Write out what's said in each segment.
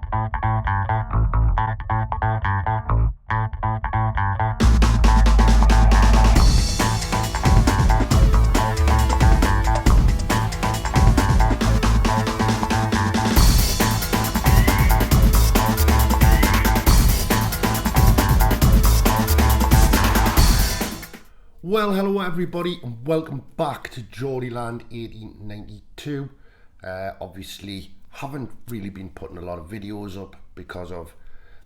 Well, hello everybody and welcome back to Geordieland 1892. Obviously haven't really been putting a lot of videos up because of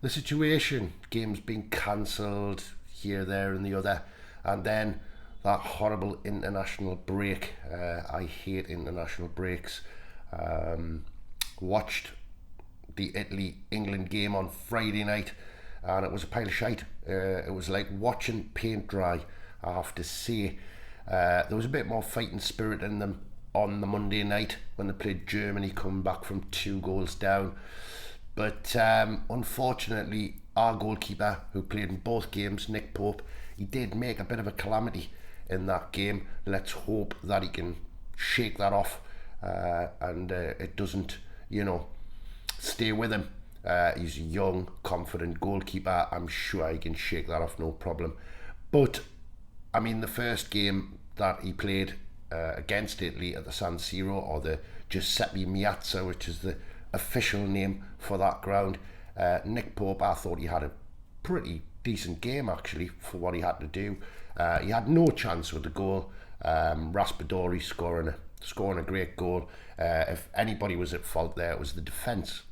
the situation, games being cancelled here, there and the other, and then that horrible international break. I hate international breaks. Watched the Italy-England game on Friday night and it was a pile of shite. It was like watching paint dry, I have to say. There was a bit more fighting spirit in them on the Monday night when they played Germany, coming back from 2 goals down. But unfortunately, our goalkeeper, who played in both games, Nick Pope, he did make a bit of a calamity in that game. Let's hope that he can shake that off and it doesn't, stay with him. He's a young, confident goalkeeper. I'm sure he can shake that off, no problem. But I mean, the first game that he played against Italy at the San Siro, or the Giuseppe Meazza, which is the official name for that ground, Nick Pope, I thought he had a pretty decent game actually for what he had to do. He had no chance with the goal. Raspadori scoring a great goal. If anybody was at fault there, it was the defence.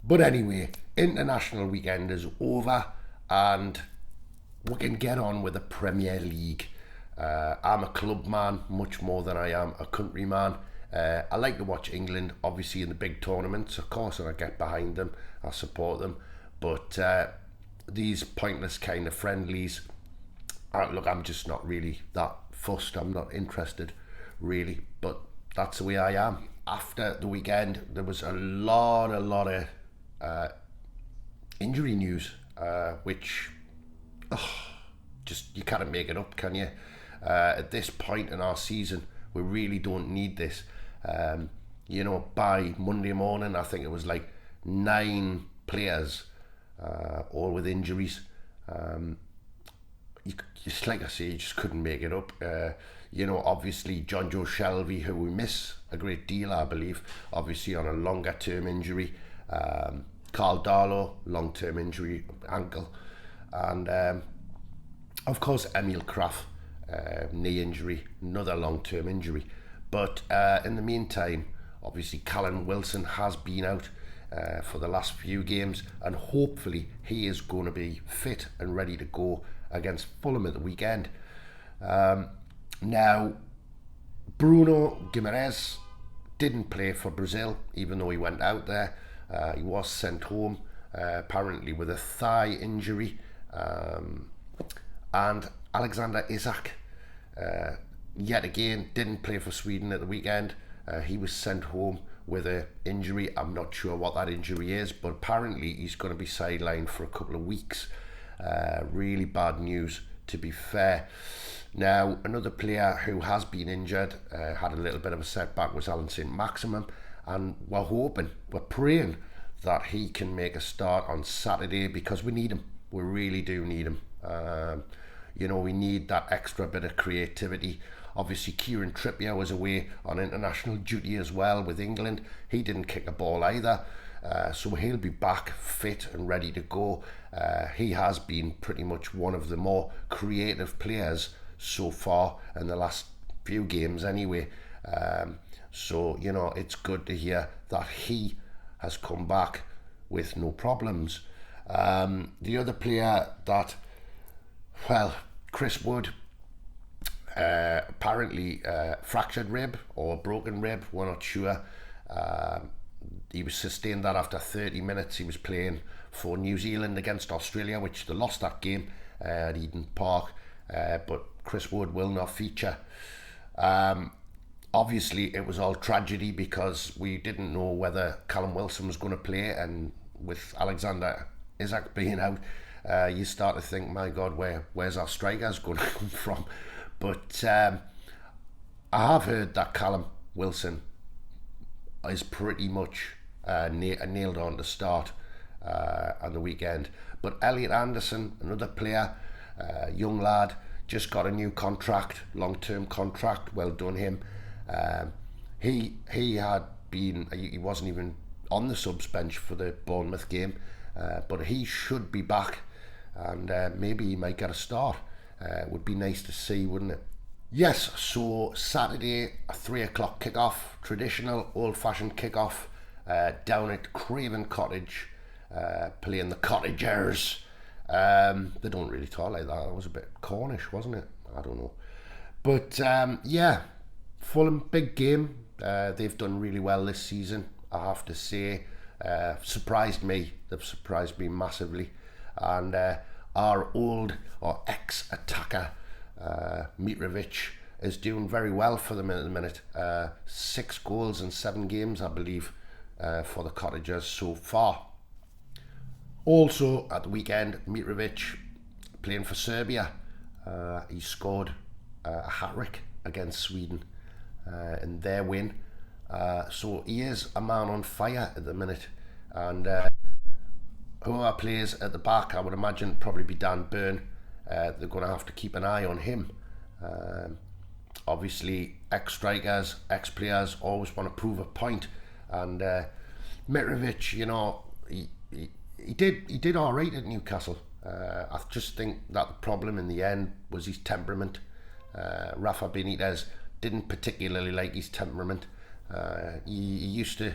But anyway, international weekend is over and we can get on with the Premier League. I'm a club man much more than I am a country man. I like to watch England, obviously in the big tournaments, of course, and I get behind them, I support them. But these pointless kind of friendlies, look, I'm just not really that fussed. I'm not interested, really. But that's the way I am. After the weekend, there was a lot of injury news, which just you can't make it up, can you? At this point in our season, we really don't need this. By Monday morning, I think it was like 9 players, all with injuries. Just like I say, you just couldn't make it up. Obviously John Joe Shelby, who we miss a great deal, I believe, obviously on a longer term injury. Carl Darlow, long term injury, ankle. And of course Emil Kraft, knee injury, another long-term injury. But in the meantime, obviously Colin Wilson has been out for the last few games, and hopefully he is going to be fit and ready to go against Fulham at the weekend. Now, Bruno Guimaraes didn't play for Brazil, even though he went out there. He was sent home, apparently with a thigh injury. And Alexander Isak, yet again, didn't play for Sweden at the weekend. He was sent home with an injury. I'm not sure what that injury is, but apparently he's going to be sidelined for a couple of weeks. Really bad news, to be fair. Now, another player who has been injured, had a little bit of a setback, was Alan St. Maximum, and we're praying that he can make a start on Saturday, because we need him. We really do need him. We need that extra bit of creativity. Obviously, Kieran Trippier was away on international duty as well with England. He didn't kick a ball either. So he'll be back fit and ready to go. He has been pretty much one of the more creative players so far in the last few games anyway. So it's good to hear that he has come back with no problems. The other player that, Chris Wood, apparently fractured rib or broken rib, we're not sure. He was sustained that after 30 minutes. He was playing for New Zealand against Australia, which they lost that game at Eden Park, but Chris Wood will not feature. Obviously it was all tragedy because we didn't know whether Colin Wilson was going to play, and with Alexander Isak being out, you start to think, my God, where's our strikers going to come from? But I have heard that Colin Wilson is pretty much nailed on to start on the weekend. But Elliot Anderson, another player, young lad, just got a new contract, long-term contract. Well done him. He wasn't even on the subs bench for the Bournemouth game, but he should be back, and maybe he might get a start. Would be nice to see, wouldn't it? Yes, so Saturday, a 3 o'clock kickoff, traditional old-fashioned kickoff, down at Craven Cottage, playing the Cottagers. They don't really talk like that. It was a bit Cornish, wasn't it? I don't know. But yeah, Fulham, big game. They've done really well this season, I have to say. Surprised me. They've surprised me massively. And our ex-attacker, Mitrovic, is doing very well for them at the minute. 6 goals in 7 games, I believe, for the Cottagers so far. Also at the weekend, Mitrovic playing for Serbia. He scored a hat-trick against Sweden in their win. So he is a man on fire at the minute. And whoever plays at the back, I would imagine probably be Dan Burn. They're going to have to keep an eye on him. Obviously, ex-strikers, ex-players always want to prove a point. And Mitrovic, you know, he did all right at Newcastle. I just think that the problem in the end was his temperament. Rafa Benitez didn't particularly like his temperament. He used to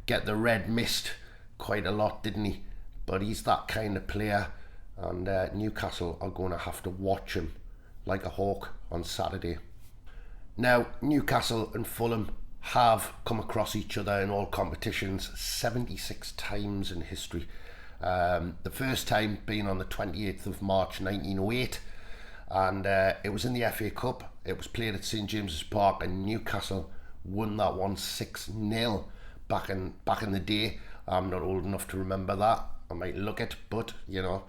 get the red mist quite a lot, didn't he? But he's that kind of player, and Newcastle are going to have to watch him like a hawk on Saturday. Now, Newcastle and Fulham have come across each other in all competitions 76 times in history. The first time being on the 28th of March 1908, and it was in the FA Cup. It was played at St James's Park, and Newcastle won that one 6-0 back in the day. I'm not old enough to remember that. I might look it, but you know,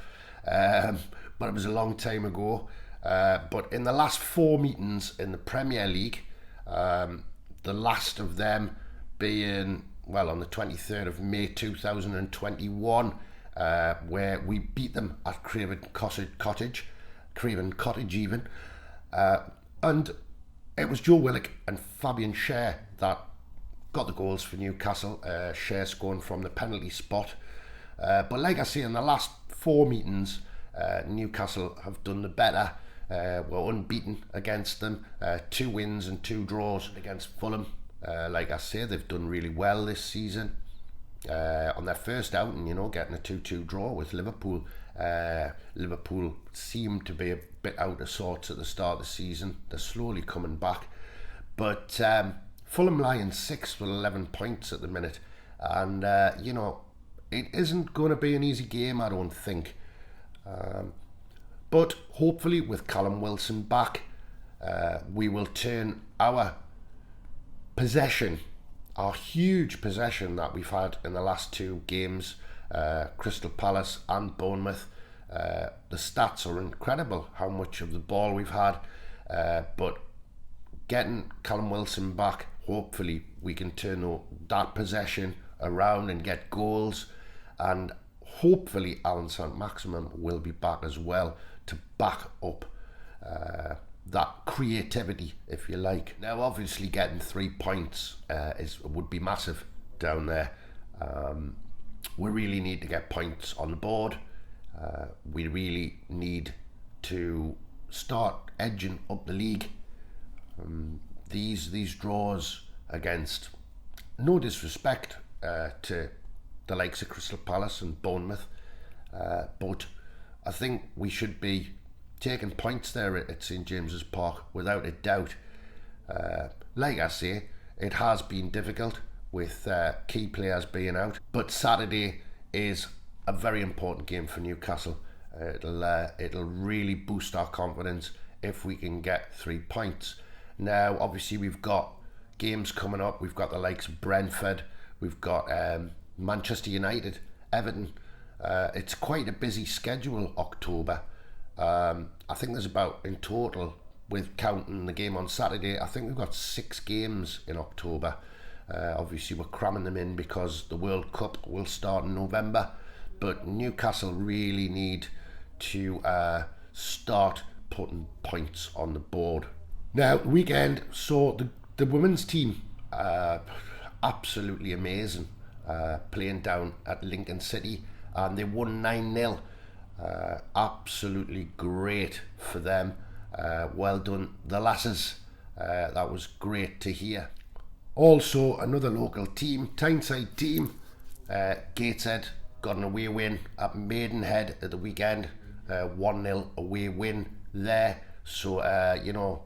but it was a long time ago. But in the last 4 meetings in the Premier League, the last of them being, well, on the 23rd of May 2021, where we beat them at Craven Cottage even, and it was Joe Willock and Fabian Schär that got the goals for Newcastle. Schär scoring from the penalty spot. But like I say, in the last 4 meetings, Newcastle have done the better. We're unbeaten against them. 2 wins and 2 draws against Fulham. Like I say, they've done really well this season. On their first outing, you know, getting a 2-2 draw with Liverpool. Liverpool seemed to be a bit out of sorts at the start of the season. They're slowly coming back. But Fulham lie in 6th with 11 points at the minute. And, you know, it isn't going to be an easy game, I don't think. But hopefully with Colin Wilson back, we will turn our possession, our huge possession that we've had in the last 2 games, Crystal Palace and Bournemouth. The stats are incredible, how much of the ball we've had. But getting Colin Wilson back, hopefully we can turn that possession around and get goals. And hopefully Alan St-Maximin will be back as well to back up that creativity, if you like. Now, obviously, getting 3 points would be massive down there. We really need to get points on the board. We really need to start edging up the league. These draws against, no disrespect to the likes of Crystal Palace and Bournemouth, but I think we should be taking points there at St James's Park without a doubt. Like I say, it has been difficult with key players being out, but Saturday is a very important game for Newcastle. It'll really boost our confidence if we can get 3 points. Now, obviously, we've got games coming up. We've got the likes of Brentford. We've got Manchester United, Everton. It's quite a busy schedule, October. I think there's about, in total, with counting the game on Saturday, I think we've got 6 games in October. Obviously we're cramming them in because the World Cup will start in November, but Newcastle really need to start putting points on the board. Now, weekend saw the women's team absolutely amazing, playing down at Lincoln City, and they won 9-0. Absolutely great for them. Well done, the lasses. That was great to hear. Also, another local team, Tyneside team, Gateshead, got an away win at Maidenhead at the weekend. 1-0 away win there. So, you know,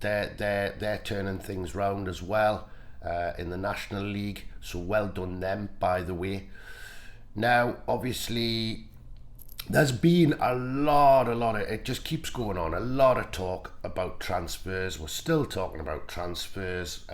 they're turning things round as well in the National League. So well done them, by the way. Now, obviously, there's been a lot of, it just keeps going on, a lot of talk about transfers. We're still talking about transfers.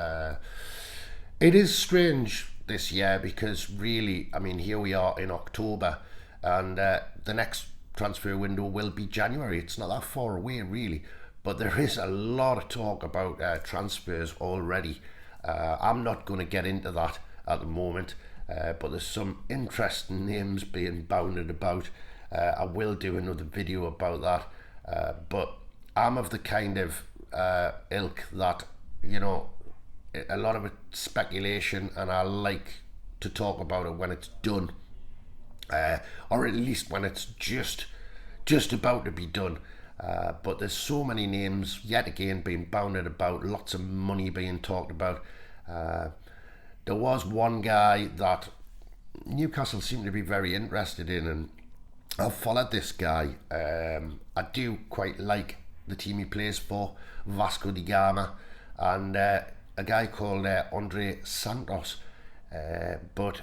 It is strange this year because really, I mean, here we are in October, and the next transfer window will be January. It's not that far away really, but there is a lot of talk about transfers already. I'm not going to get into that at the moment, but there's some interesting names being bounded about. I will do another video about that, but I'm of the kind of ilk that, you know, a lot of it's speculation, and I like to talk about it when it's done, or at least when it's just about to be done. But there's so many names yet again being bounded about, lots of money being talked about. There was one guy that Newcastle seemed to be very interested in, and I've followed this guy. I do quite like the team he plays for, Vasco da Gama, and a guy called Andre Santos. But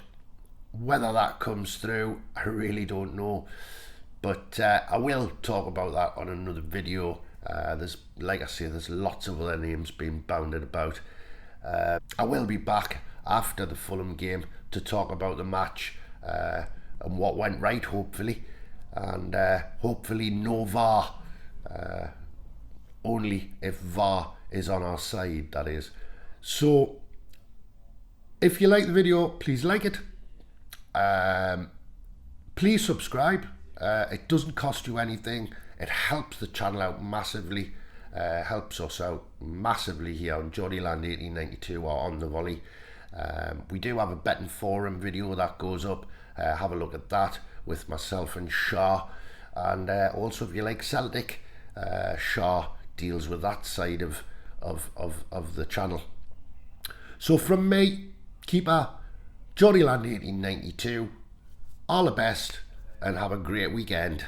whether that comes through, I really don't know. But I will talk about that on another video. There's, like I say, there's lots of other names being bounded about. I will be back after the Fulham game to talk about the match and what went right, hopefully. And hopefully no VAR. Only if VAR is on our side, that is. So, if you like the video, please like it. Please subscribe. It doesn't cost you anything. It helps the channel out massively. Helps us out massively here on Geordieland 1892 or on the Volley. We do have a betting forum video that goes up. Have a look at that with myself and Shah. And also, if you like Celtic, Shah deals with that side of the channel. So from me, keeper, Geordieland 1892, all the best and have a great weekend.